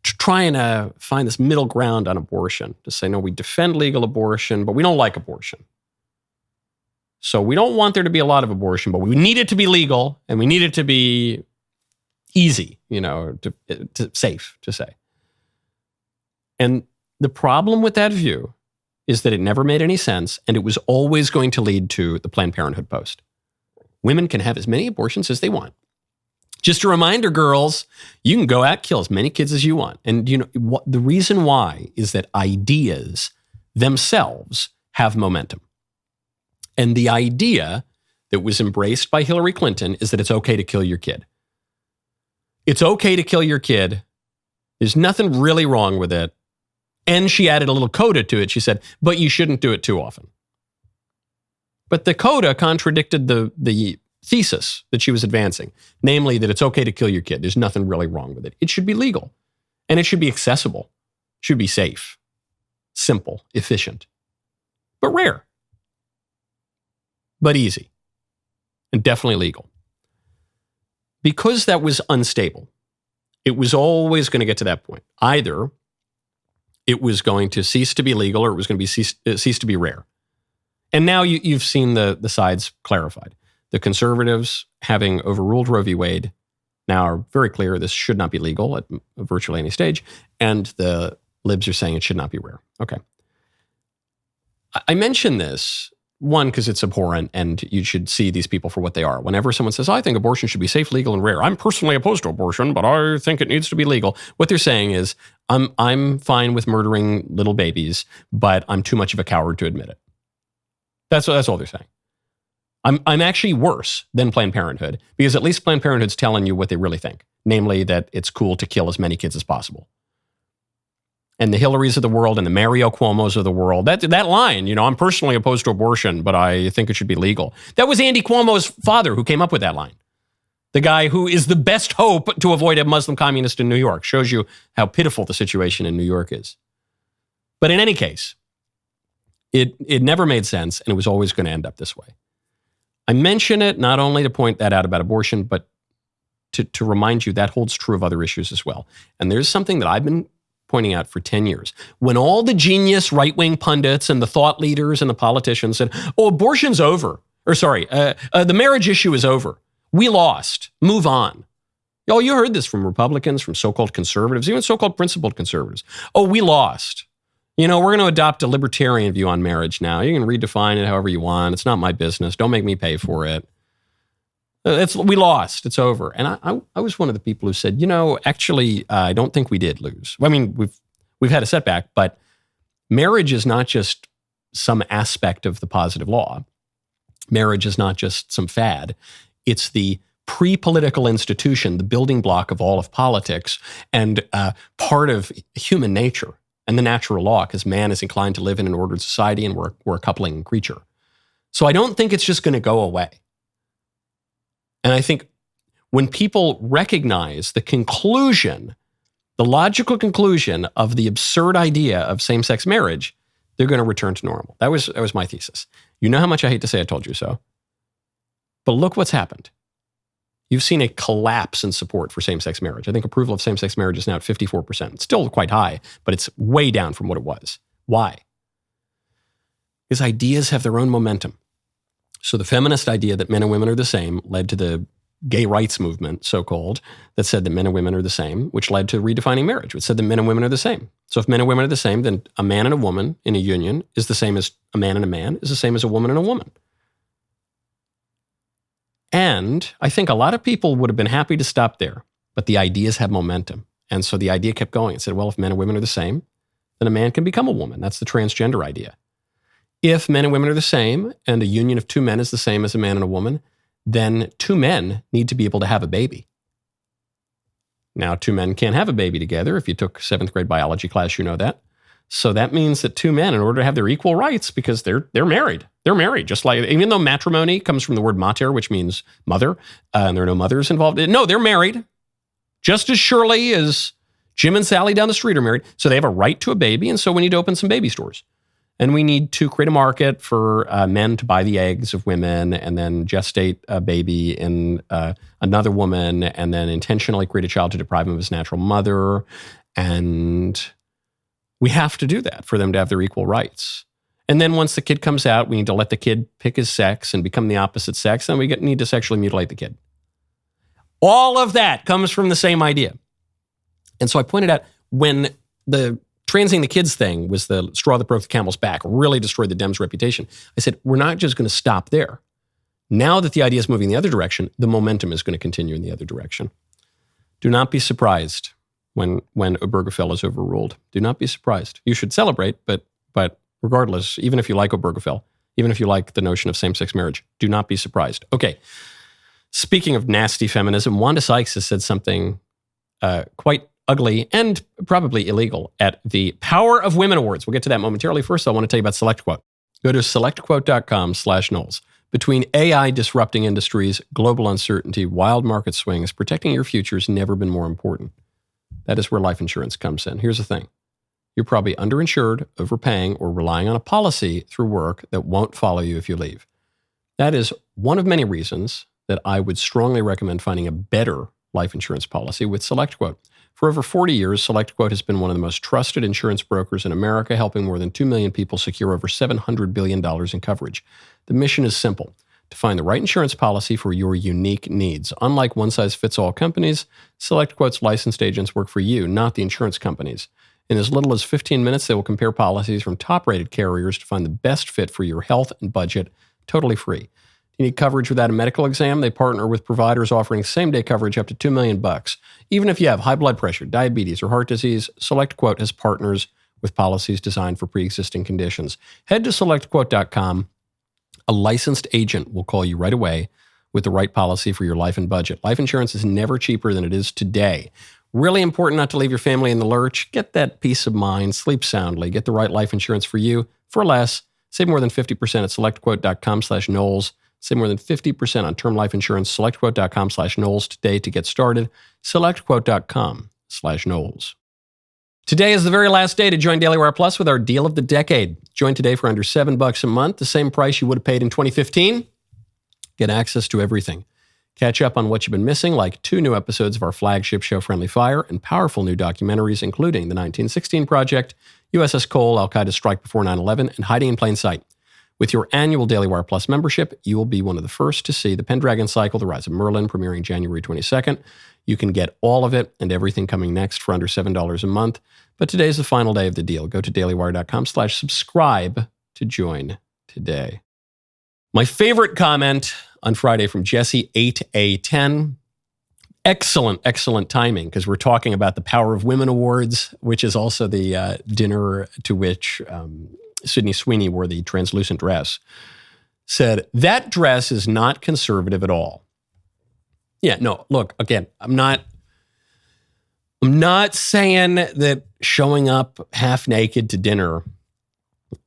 Trying to find this middle ground on abortion. To say, no, we defend legal abortion, but we don't like abortion. So we don't want there to be a lot of abortion, but we need it to be legal, and we need it to be easy, to safe to say. And the problem with that view is that it never made any sense, and it was always going to lead to the Planned Parenthood post. Women can have as many abortions as they want. Just a reminder, girls, you can go out, kill as many kids as you want. And the reason why is that ideas themselves have momentum. And the idea that was embraced by Hillary Clinton is that it's okay to kill your kid. It's okay to kill your kid. There's nothing really wrong with it. And she added a little coda to it. She said, but you shouldn't do it too often. But the coda contradicted the thesis that she was advancing, namely that it's okay to kill your kid. There's nothing really wrong with it. It should be legal, and it should be accessible. It should be safe, simple, efficient, but rare, but easy, and definitely legal. Because that was unstable, it was always going to get to that point. Either it was going to cease to be legal or it was going to cease to be rare. And now you've seen the sides clarified. The conservatives, having overruled Roe v. Wade, now are very clear this should not be legal at virtually any stage. And the libs are saying it should not be rare. Okay. I mention this, one, because it's abhorrent and you should see these people for what they are. Whenever someone says, I think abortion should be safe, legal, and rare. I'm personally opposed to abortion, but I think it needs to be legal. What they're saying is, I'm fine with murdering little babies, but I'm too much of a coward to admit it. That's all they're saying. I'm actually worse than Planned Parenthood because at least Planned Parenthood's telling you what they really think, namely that it's cool to kill as many kids as possible. And the Hillarys of the world and the Mario Cuomos of the world, that line, I'm personally opposed to abortion, but I think it should be legal. That was Andy Cuomo's father who came up with that line. The guy who is the best hope to avoid a Muslim communist in New York. Shows you how pitiful the situation in New York is. But in any case, it never made sense, and it was always going to end up this way. I mention it not only to point that out about abortion, but to remind you that holds true of other issues as well. And there's something that I've been pointing out for 10 years. When all the genius right-wing pundits and the thought leaders and the politicians said, abortion's over. The marriage issue is over. We lost. Move on. You heard this from Republicans, from so-called conservatives, even so-called principled conservatives. We lost. We're going to adopt a libertarian view on marriage now. You can redefine it however you want. It's not my business. Don't make me pay for it. We lost. It's over. And I was one of the people who said, actually, I don't think we did lose. I mean, we've had a setback, but marriage is not just some aspect of the positive law. Marriage is not just some fad. It's the pre-political institution, the building block of all of politics, and part of human nature. And the natural law, because man is inclined to live in an ordered society and we're a coupling creature. So I don't think it's just going to go away. And I think when people recognize the conclusion, the logical conclusion of the absurd idea of same-sex marriage, they're going to return to normal. That was my thesis. You know how much I hate to say I told you so. But look what's happened. You've seen a collapse in support for same-sex marriage. I think approval of same-sex marriage is now at 54%. It's still quite high, but it's way down from what it was. Why? Because ideas have their own momentum. So the feminist idea that men and women are the same led to the gay rights movement, so-called, that said that men and women are the same, which led to redefining marriage, which said that men and women are the same. So if men and women are the same, then a man and a woman in a union is the same as a man and a man, is the same as a woman and a woman. And I think a lot of people would have been happy to stop there, but the ideas have momentum. And so the idea kept going. It said, well, if men and women are the same, then a man can become a woman. That's the transgender idea. If men and women are the same, and a union of two men is the same as a man and a woman, then two men need to be able to have a baby. Now, two men can't have a baby together. If you took 7th grade biology class, you know that. So that means that two men, in order to have their equal rights, because they're married. They're married, just like, even though matrimony comes from the word mater, which means mother, and there are no mothers involved. No, they're married. Just as surely as Jim and Sally down the street are married. So they have a right to a baby, and so we need to open some baby stores. And we need to create a market for men to buy the eggs of women and then gestate a baby in another woman and then intentionally create a child to deprive him of his natural mother. And we have to do that for them to have their equal rights. And then once the kid comes out, we need to let the kid pick his sex and become the opposite sex. And we need to sexually mutilate the kid. All of that comes from the same idea. And so I pointed out when the transing the kids thing was the straw that broke the camel's back, really destroyed the Dems' reputation. I said, we're not just going to stop there. Now that the idea is moving the other direction, the momentum is going to continue in the other direction. Do not be surprised when Obergefell is overruled. Do not be surprised. You should celebrate, but regardless, even if you like Obergefell, even if you like the notion of same-sex marriage, do not be surprised. Okay, speaking of nasty feminism, Wanda Sykes has said something quite ugly and probably illegal at the Power of Women Awards. We'll get to that momentarily. First, I want to tell you about SelectQuote. Go to selectquote.com/Knowles. Between AI disrupting industries, global uncertainty, wild market swings, protecting your future has never been more important. That is where life insurance comes in. Here's the thing. You're probably underinsured, overpaying, or relying on a policy through work that won't follow you if you leave. That is one of many reasons that I would strongly recommend finding a better life insurance policy with SelectQuote. For over 40 years, SelectQuote has been one of the most trusted insurance brokers in America, helping more than 2 million people secure over $700 billion in coverage. The mission is simple: to find the right insurance policy for your unique needs. Unlike one-size-fits-all companies, SelectQuote's licensed agents work for you, not the insurance companies. In as little as 15 minutes, they will compare policies from top-rated carriers to find the best fit for your health and budget, totally free. You need coverage without a medical exam? They partner with providers offering same-day coverage up to $2 million. Even if you have high blood pressure, diabetes, or heart disease, SelectQuote has partners with policies designed for pre-existing conditions. Head to selectquote.com. A licensed agent will call you right away with the right policy for your life and budget. Life insurance is never cheaper than it is today. Really important not to leave your family in the lurch. Get that peace of mind. Sleep soundly. Get the right life insurance for you for less. Save more than 50% at selectquote.com/Knowles. Save more than 50% on term life insurance. SelectQuote.com/Knowles today to get started. SelectQuote.com/Knowles. Today is the very last day to join DailyWire Plus with our deal of the decade. Join today for under $7 a month, the same price you would have paid in 2015. Get access to everything. Catch up on what you've been missing, like 2 new episodes of our flagship show, Friendly Fire, and powerful new documentaries, including The 1916 Project, USS Cole, Al-Qaeda's Strike Before 9/11, and Hiding in Plain Sight. With your annual Daily Wire Plus membership, you will be one of the first to see The Pendragon Cycle, The Rise of Merlin, premiering January 22nd. You can get all of it and everything coming next for under $7 a month. But today's the final day of the deal. Go to dailywire.com/subscribe to join today. My favorite comment on Friday from Jesse 8A10. Excellent, excellent timing, because we're talking about the Power of Women Awards, which is also the dinner to which Sydney Sweeney wore the translucent dress. Said, that dress is not conservative at all. Yeah, no, look, again, I'm not saying that showing up half naked to dinner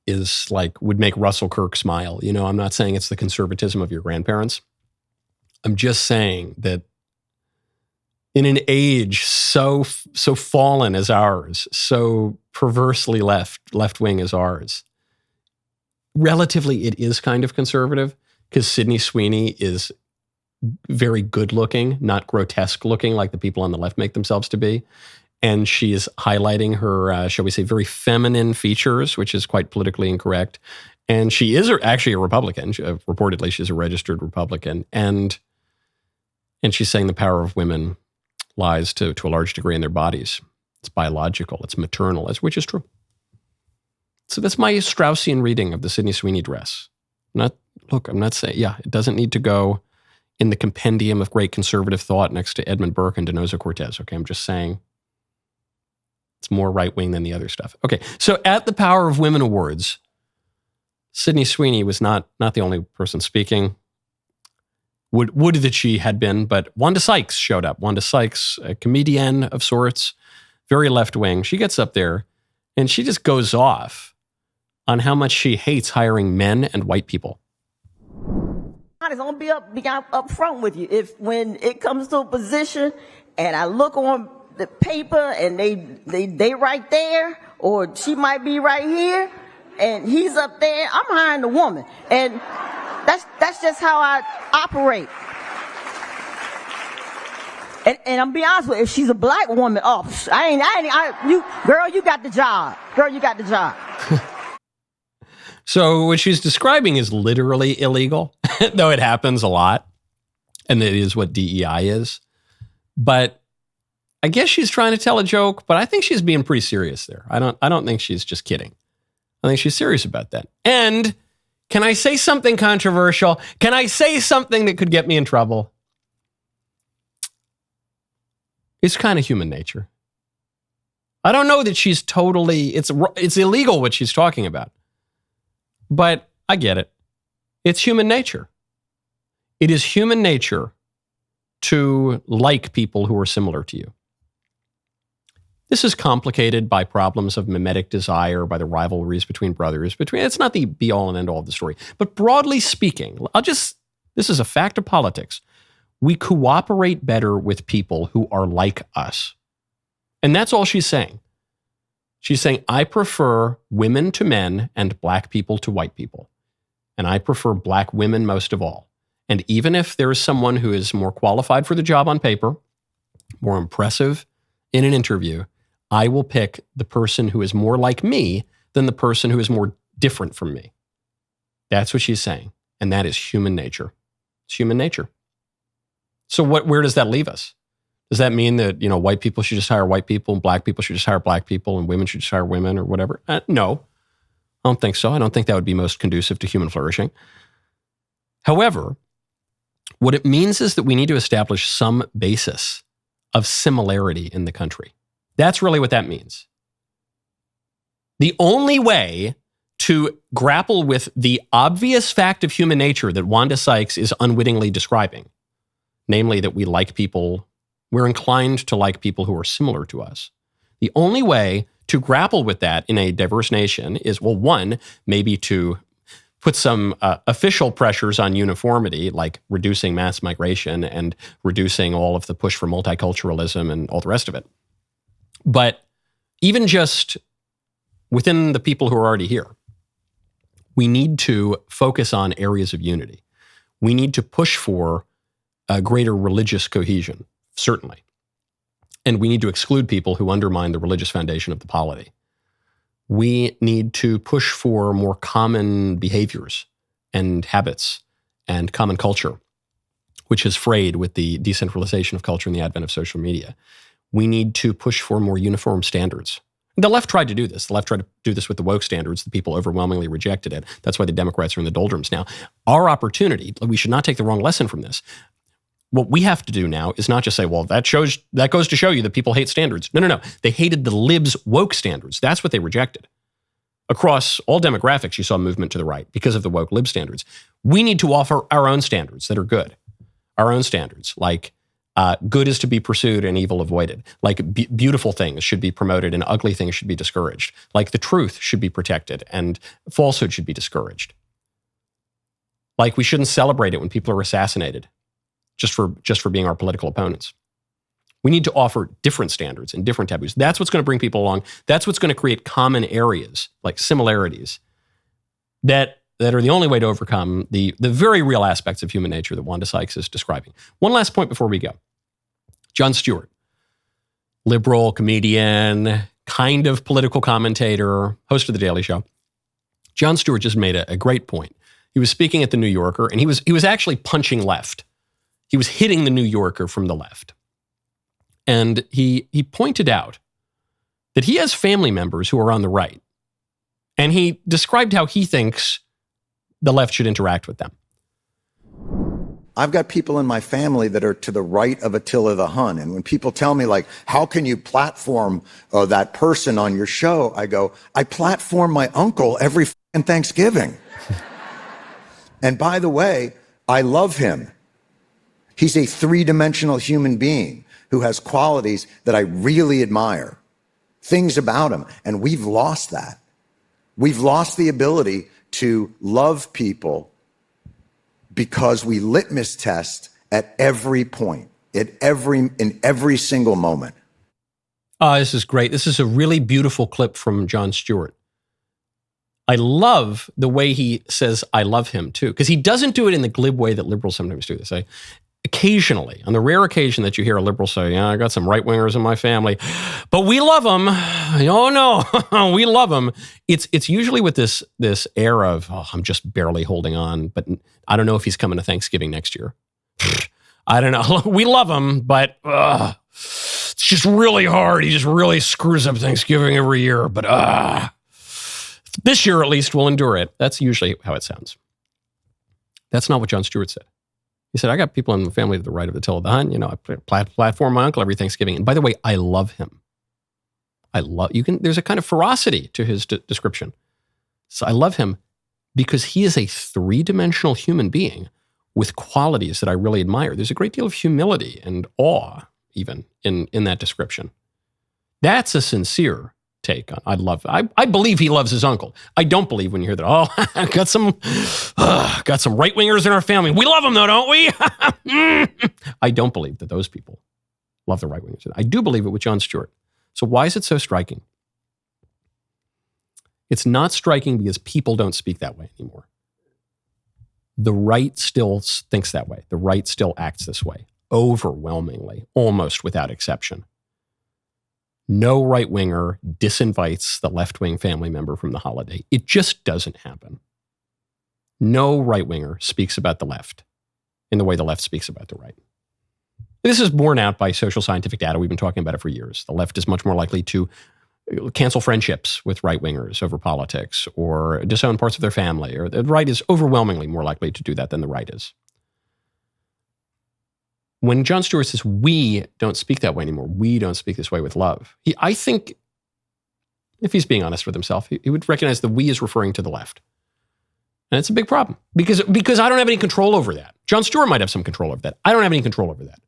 is like, would make Russell Kirk smile. You know, I'm not saying it's the conservatism of your grandparents. I'm just saying that in an age so fallen as ours, so perversely left wing as ours, relatively it is kind of conservative because Sydney Sweeney is very good looking, not grotesque looking like the people on the left make themselves to be. And she is highlighting her, shall we say, very feminine features, which is quite politically incorrect. And she is actually a Republican. Reportedly, she's a registered Republican. And she's saying the power of women lies to a large degree in their bodies. It's biological, it's maternal, which is true. So that's my Straussian reading of the Sydney Sweeney dress. I'm not saying, it doesn't need to go in the compendium of great conservative thought next to Edmund Burke and Donoso Cortez. Okay, I'm just saying it's more right-wing than the other stuff. Okay, so at the Power of Women Awards, Sydney Sweeney was not the only person speaking. Would that she had been, but Wanda Sykes showed up. Wanda Sykes, a comedian of sorts, very left-wing. She gets up there and she just goes off on how much she hates hiring men and white people. I'm gonna be up front with you. If when it comes to a position and I look on the paper and they right there, or she might be right here, and he's up there, I'm hiring the woman, and that's just how I operate. And I'm be honest with you, if she's a black woman, you got the job. Girl, you got the job. So what she's describing is literally illegal, though it happens a lot, and it is what DEI is. But I guess she's trying to tell a joke, but I think she's being pretty serious there. I don't think she's just kidding. I think she's serious about that. And can I say something controversial? Can I say something that could get me in trouble? It's kind of human nature. I don't know that she's totally, it's illegal what she's talking about. But I get it. It's human nature. It is human nature to like people who are similar to you. This is complicated by problems of mimetic desire, by the rivalries between brothers. It's not the be-all and end-all of the story. But broadly speaking, this is a fact of politics. We cooperate better with people who are like us. And that's all she's saying. She's saying, I prefer women to men and black people to white people. And I prefer black women most of all. And even if there is someone who is more qualified for the job on paper, more impressive in an interview, I will pick the person who is more like me than the person who is more different from me. That's what she's saying. And that is human nature. It's human nature. So where does that leave us? Does that mean that, white people should just hire white people and black people should just hire black people and women should just hire women or whatever? No, I don't think so. I don't think that would be most conducive to human flourishing. However, what it means is that we need to establish some basis of similarity in the country. That's really what that means. The only way to grapple with the obvious fact of human nature that Wanda Sykes is unwittingly describing, namely that we're inclined to like people who are similar to us. The only way to grapple with that in a diverse nation is, well, one, maybe to put some official pressures on uniformity, like reducing mass migration and reducing all of the push for multiculturalism and all the rest of it. But even just within the people who are already here, we need to focus on areas of unity. We need to push for a greater religious cohesion, certainly. And we need to exclude people who undermine the religious foundation of the polity. We need to push for more common behaviors and habits and common culture, which is frayed with the decentralization of culture and the advent of social media. We need to push for more uniform standards. The left tried to do this. The left tried to do this with the woke standards. The people overwhelmingly rejected it. That's why the Democrats are in the doldrums now. Our opportunity, we should not take the wrong lesson from this. What we have to do now is not just say, well, that goes to show you that people hate standards. No. They hated the libs' woke standards. That's what they rejected. Across all demographics, you saw movement to the right because of the woke lib standards. We need to offer our own standards that are good. Our own standards, like good is to be pursued and evil avoided. Like beautiful things should be promoted and ugly things should be discouraged. Like the truth should be protected and falsehood should be discouraged. Like we shouldn't celebrate it when people are assassinated just for being our political opponents. We need to offer different standards and different taboos. That's what's going to bring people along. That's what's going to create common areas, like similarities, that are the only way to overcome the very real aspects of human nature that Wanda Sykes is describing. One last point before we go. Jon Stewart, liberal, comedian, kind of political commentator, host of The Daily Show. Jon Stewart just made a great point. He was speaking at the New Yorker, and he was actually punching left. He was hitting the New Yorker from the left. And he pointed out that he has family members who are on the right. And he described how he thinks the left should interact with them. I've got people in my family that are to the right of Attila the Hun. And when people tell me, like, how can you platform that person on your show? I go, I platform my uncle every Thanksgiving. And by the way, I love him. He's a three-dimensional human being who has qualities that I really admire, things about him. And we've lost that. We've lost the ability to love people because we litmus test at every point, in every single moment. This is great. This is a really beautiful clip from Jon Stewart. I love the way he says, I love him too, because he doesn't do it in the glib way that liberals sometimes do. They say, occasionally, on the rare occasion that you hear a liberal say, yeah, I got some right-wingers in my family, but we love them. Oh no, we love them. It's usually with this air of, oh, I'm just barely holding on, but I don't know if he's coming to Thanksgiving next year. I don't know. We love him, but it's just really hard. He just really screws up Thanksgiving every year, but this year at least we'll endure it. That's usually how it sounds. That's not what Jon Stewart said. He said, I got people in the family to the right of Attila the Hun. You know, I platform my uncle every Thanksgiving. And by the way, I love him. There's a kind of ferocity to his description. So I love him because he is a three-dimensional human being with qualities that I really admire. There's a great deal of humility and awe even in that description. That's a sincere take on. I believe he loves his uncle. I don't believe when you hear that, oh, got some right-wingers in our family. We love them though, don't we? I don't believe that those people love the right-wingers. I do believe it with Jon Stewart. So why is it so striking? It's not striking because people don't speak that way anymore. The right still thinks that way. The right still acts this way, overwhelmingly, almost without exception. No right-winger disinvites the left-wing family member from the holiday. It just doesn't happen. No right-winger speaks about the left in the way the left speaks about the right. This is borne out by social scientific data. We've been talking about it for years. The left is much more likely to cancel friendships with right-wingers over politics or disown parts of their family. Or the right is overwhelmingly more likely to do that than the right is. When Jon Stewart says, we don't speak that way anymore, we don't speak this way with love, I think, if he's being honest with himself, he would recognize the we is referring to the left. And it's a big problem because I don't have any control over that. Jon Stewart might have some control over that. I don't have any control over that.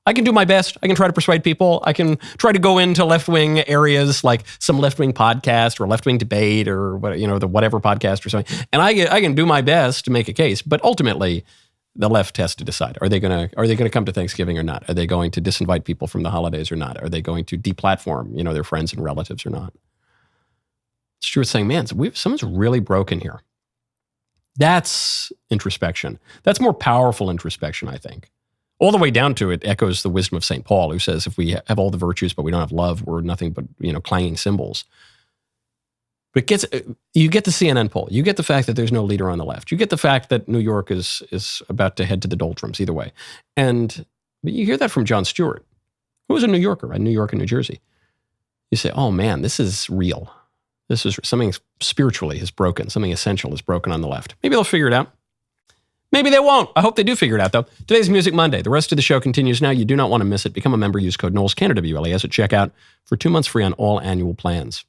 I can do my best. I can try to persuade people. I can try to go into left-wing areas like some left-wing podcast or left-wing debate or the whatever podcast or something. And I can do my best to make a case. But ultimately, the left has to decide: are they going to come to Thanksgiving or not? Are they going to disinvite people from the holidays or not? Are they going to deplatform their friends and relatives or not? Stewart's saying, man, someone's really broken here. That's introspection. That's more powerful introspection, I think. All the way down to it echoes the wisdom of St. Paul, who says if we have all the virtues but we don't have love, we're nothing but clanging cymbals. But you get the CNN poll. You get the fact that there's no leader on the left. You get the fact that New York is about to head to the doldrums either way. But you hear that from Jon Stewart, who was a New Yorker, New York and New Jersey. You say, oh man, this is real. This is something spiritually has broken. Something essential is broken on the left. Maybe they'll figure it out. Maybe they won't. I hope they do figure it out, though. Today's Music Monday. The rest of the show continues now. You do not want to miss it. Become a member. Use code Knowles, Canada, WLAS at checkout for 2 months free on all annual plans.